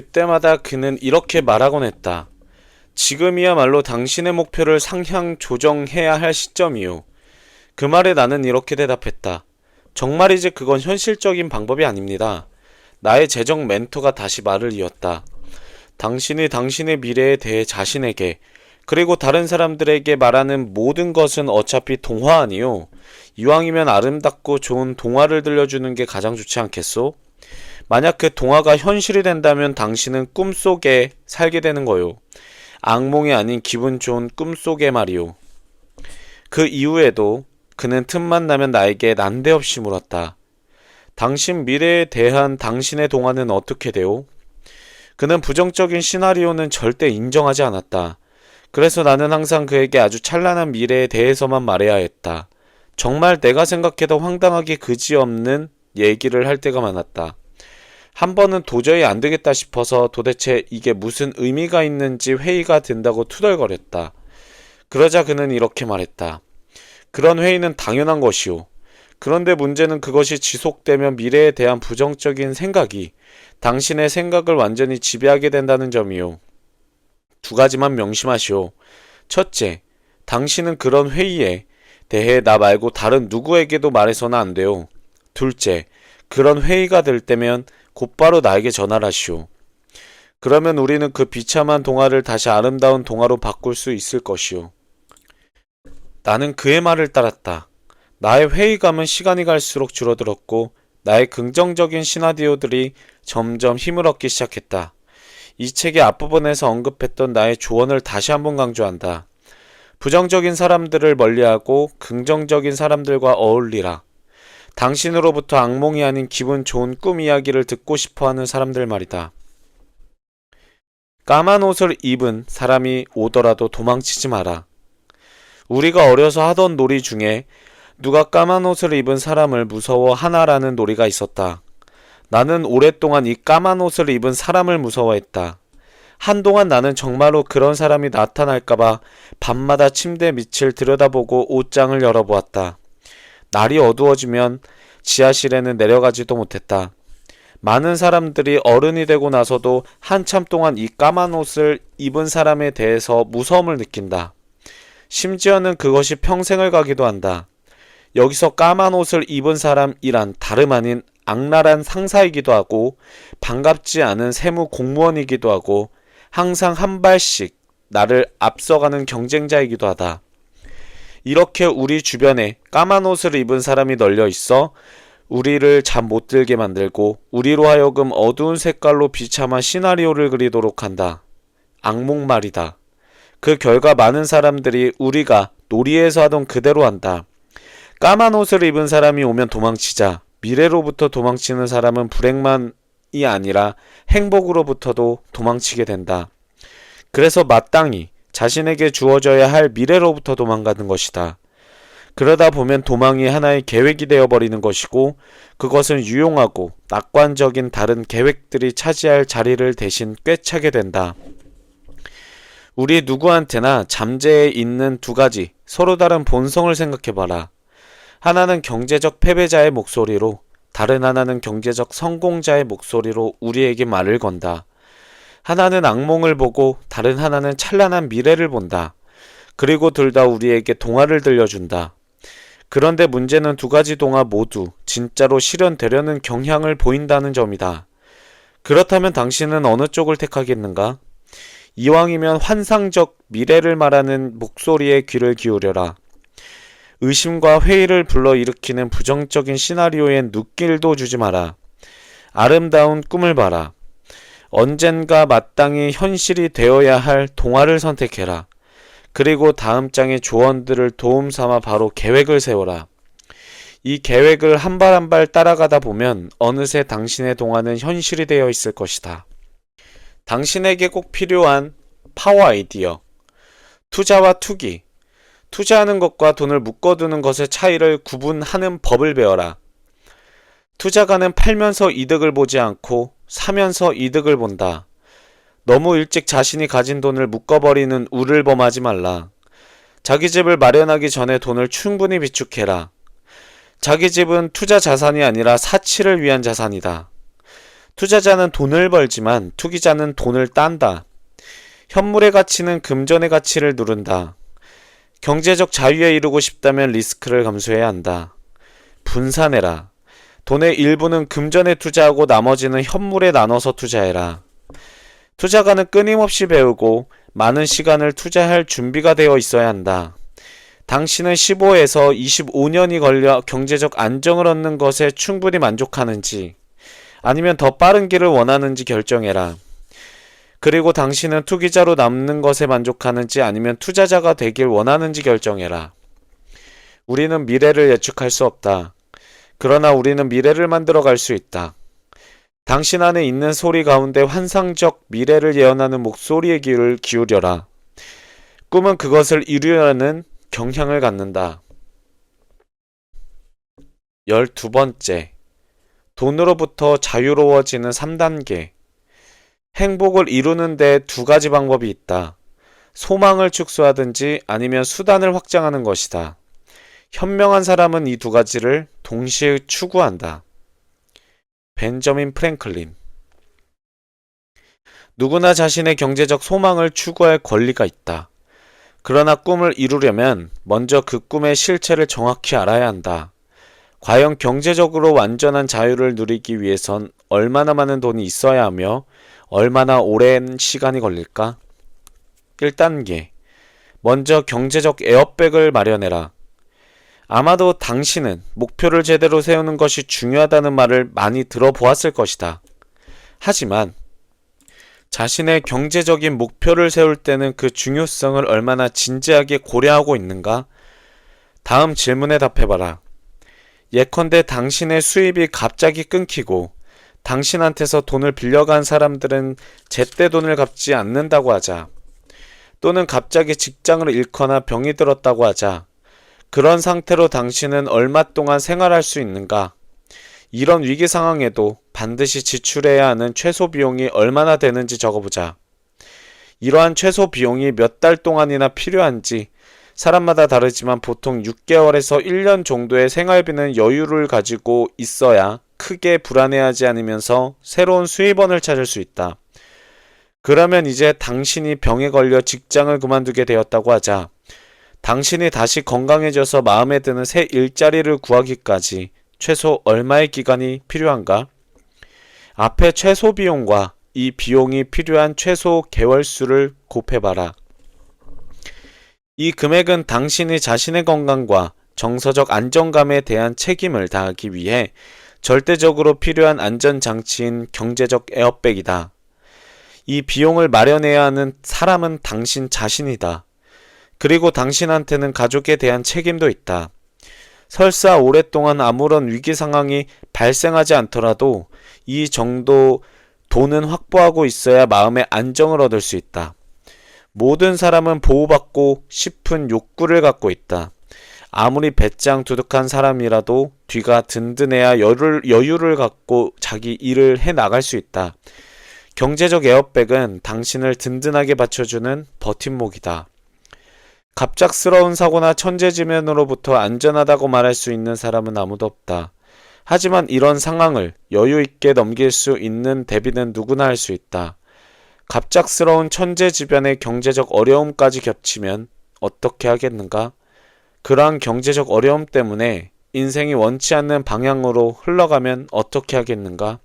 그때마다 그는 이렇게 말하곤 했다. 지금이야말로 당신의 목표를 상향 조정해야 할 시점이요. 그 말에 나는 이렇게 대답했다. 정말이지 그건 현실적인 방법이 아닙니다. 나의 재정 멘토가 다시 말을 이었다. 당신이 당신의 미래에 대해 자신에게 그리고 다른 사람들에게 말하는 모든 것은 어차피 동화 아니요. 이왕이면 아름답고 좋은 동화를 들려주는 게 가장 좋지 않겠소? 만약 그 동화가 현실이 된다면 당신은 꿈속에 살게 되는 거요. 악몽이 아닌 기분 좋은 꿈속에 말이요. 그 이후에도 그는 틈만 나면 나에게 난데없이 물었다. 당신 미래에 대한 당신의 동화는 어떻게 돼요? 그는 부정적인 시나리오는 절대 인정하지 않았다. 그래서 나는 항상 그에게 아주 찬란한 미래에 대해서만 말해야 했다. 정말 내가 생각해도 황당하게 그지없는 얘기를 할 때가 많았다. 한 번은 도저히 안 되겠다 싶어서 도대체 이게 무슨 의미가 있는지 회의가 된다고 투덜거렸다. 그러자 그는 이렇게 말했다. 그런 회의는 당연한 것이오. 그런데 문제는 그것이 지속되면 미래에 대한 부정적인 생각이 당신의 생각을 완전히 지배하게 된다는 점이오. 두 가지만 명심하시오. 첫째, 당신은 그런 회의에 대해 나 말고 다른 누구에게도 말해서는 안 돼요. 둘째, 그런 회의가 될 때면 곧바로 나에게 전화를 하시오. 그러면 우리는 그 비참한 동화를 다시 아름다운 동화로 바꿀 수 있을 것이오. 나는 그의 말을 따랐다. 나의 회의감은 시간이 갈수록 줄어들었고 나의 긍정적인 시나리오들이 점점 힘을 얻기 시작했다. 이 책의 앞부분에서 언급했던 나의 조언을 다시 한번 강조한다. 부정적인 사람들을 멀리하고 긍정적인 사람들과 어울리라. 당신으로부터 악몽이 아닌 기분 좋은 꿈 이야기를 듣고 싶어하는 사람들 말이다. 까만 옷을 입은 사람이 오더라도 도망치지 마라. 우리가 어려서 하던 놀이 중에 누가 까만 옷을 입은 사람을 무서워하나라는 놀이가 있었다. 나는 오랫동안 이 까만 옷을 입은 사람을 무서워했다. 한동안 나는 정말로 그런 사람이 나타날까봐 밤마다 침대 밑을 들여다보고 옷장을 열어보았다. 날이 어두워지면 지하실에는 내려가지도 못했다. 많은 사람들이 어른이 되고 나서도 한참 동안 이 까만 옷을 입은 사람에 대해서 무서움을 느낀다. 심지어는 그것이 평생을 가기도 한다. 여기서 까만 옷을 입은 사람이란 다름 아닌 악랄한 상사이기도 하고 반갑지 않은 세무 공무원이기도 하고 항상 한 발씩 나를 앞서가는 경쟁자이기도 하다. 이렇게 우리 주변에 까만 옷을 입은 사람이 널려 있어 우리를 잠 못 들게 만들고 우리로 하여금 어두운 색깔로 비참한 시나리오를 그리도록 한다. 악몽 말이다. 그 결과 많은 사람들이 우리가 놀이에서 하던 그대로 한다. 까만 옷을 입은 사람이 오면 도망치자. 미래로부터 도망치는 사람은 불행만이 아니라 행복으로부터도 도망치게 된다. 그래서 마땅히 자신에게 주어져야 할 미래로부터 도망가는 것이다. 그러다 보면 도망이 하나의 계획이 되어버리는 것이고 그것은 유용하고 낙관적인 다른 계획들이 차지할 자리를 대신 꿰차게 된다. 우리 누구한테나 잠재해 있는 두 가지 서로 다른 본성을 생각해봐라. 하나는 경제적 패배자의 목소리로 다른 하나는 경제적 성공자의 목소리로 우리에게 말을 건다. 하나는 악몽을 보고 다른 하나는 찬란한 미래를 본다. 그리고 둘 다 우리에게 동화를 들려준다. 그런데 문제는 두 가지 동화 모두 진짜로 실현되려는 경향을 보인다는 점이다. 그렇다면 당신은 어느 쪽을 택하겠는가? 이왕이면 환상적 미래를 말하는 목소리에 귀를 기울여라. 의심과 회의를 불러일으키는 부정적인 시나리오엔 눈길도 주지 마라. 아름다운 꿈을 봐라. 언젠가 마땅히 현실이 되어야 할 동화를 선택해라. 그리고 다음 장의 조언들을 도움 삼아 바로 계획을 세워라. 이 계획을 한 발 한 발 따라가다 보면 어느새 당신의 동화는 현실이 되어 있을 것이다. 당신에게 꼭 필요한 파워 아이디어. 투자와 투기. 투자하는 것과 돈을 묶어두는 것의 차이를 구분하는 법을 배워라. 투자가는 팔면서 이득을 보지 않고 사면서 이득을 본다. 너무 일찍 자신이 가진 돈을 묶어버리는 우를 범하지 말라. 자기 집을 마련하기 전에 돈을 충분히 비축해라. 자기 집은 투자 자산이 아니라 사치를 위한 자산이다. 투자자는 돈을 벌지만 투기자는 돈을 딴다. 현물의 가치는 금전의 가치를 누른다. 경제적 자유에 이르고 싶다면 리스크를 감수해야 한다. 분산해라. 돈의 일부는 금전에 투자하고 나머지는 현물에 나눠서 투자해라. 투자가는 끊임없이 배우고 많은 시간을 투자할 준비가 되어 있어야 한다. 당신은 15에서 25년이 걸려 경제적 안정을 얻는 것에 충분히 만족하는지 아니면 더 빠른 길을 원하는지 결정해라. 그리고 당신은 투기자로 남는 것에 만족하는지 아니면 투자자가 되길 원하는지 결정해라. 우리는 미래를 예측할 수 없다. 그러나 우리는 미래를 만들어갈 수 있다. 당신 안에 있는 소리 가운데 환상적 미래를 예언하는 목소리의 귀를 기울여라. 꿈은 그것을 이루려는 경향을 갖는다. 12번째, 돈으로부터 자유로워지는 3단계. 행복을 이루는 데 두 가지 방법이 있다. 소망을 축소하든지 아니면 수단을 확장하는 것이다. 현명한 사람은 이 두 가지를 동시에 추구한다. 벤저민 프랭클린. 누구나 자신의 경제적 소망을 추구할 권리가 있다. 그러나 꿈을 이루려면 먼저 그 꿈의 실체를 정확히 알아야 한다. 과연 경제적으로 완전한 자유를 누리기 위해선 얼마나 많은 돈이 있어야 하며 얼마나 오랜 시간이 걸릴까? 1단계. 먼저 경제적 에어백을 마련해라. 아마도 당신은 목표를 제대로 세우는 것이 중요하다는 말을 많이 들어보았을 것이다. 하지만 자신의 경제적인 목표를 세울 때는 그 중요성을 얼마나 진지하게 고려하고 있는가? 다음 질문에 답해봐라. 예컨대 당신의 수입이 갑자기 끊기고 당신한테서 돈을 빌려간 사람들은 제때 돈을 갚지 않는다고 하자. 또는 갑자기 직장을 잃거나 병이 들었다고 하자. 그런 상태로 당신은 얼마 동안 생활할 수 있는가? 이런 위기 상황에도 반드시 지출해야 하는 최소 비용이 얼마나 되는지 적어보자. 이러한 최소 비용이 몇 달 동안이나 필요한지 사람마다 다르지만 보통 6개월에서 1년 정도의 생활비는 여유를 가지고 있어야 크게 불안해하지 않으면서 새로운 수입원을 찾을 수 있다. 그러면 이제 당신이 병에 걸려 직장을 그만두게 되었다고 하자. 당신이 다시 건강해져서 마음에 드는 새 일자리를 구하기까지 최소 얼마의 기간이 필요한가? 앞에 최소 비용과 이 비용이 필요한 최소 개월수를 곱해봐라. 이 금액은 당신이 자신의 건강과 정서적 안정감에 대한 책임을 다하기 위해 절대적으로 필요한 안전장치인 경제적 에어백이다. 이 비용을 마련해야 하는 사람은 당신 자신이다. 그리고 당신한테는 가족에 대한 책임도 있다. 설사 오랫동안 아무런 위기 상황이 발생하지 않더라도 이 정도 돈은 확보하고 있어야 마음의 안정을 얻을 수 있다. 모든 사람은 보호받고 싶은 욕구를 갖고 있다. 아무리 배짱 두둑한 사람이라도 뒤가 든든해야 여유를 갖고 자기 일을 해나갈 수 있다. 경제적 에어백은 당신을 든든하게 받쳐주는 버팀목이다. 갑작스러운 사고나 천재지변으로부터 안전하다고 말할 수 있는 사람은 아무도 없다. 하지만 이런 상황을 여유 있게 넘길 수 있는 대비는 누구나 할 수 있다. 갑작스러운 천재지변의 경제적 어려움까지 겹치면 어떻게 하겠는가? 그러한 경제적 어려움 때문에 인생이 원치 않는 방향으로 흘러가면 어떻게 하겠는가?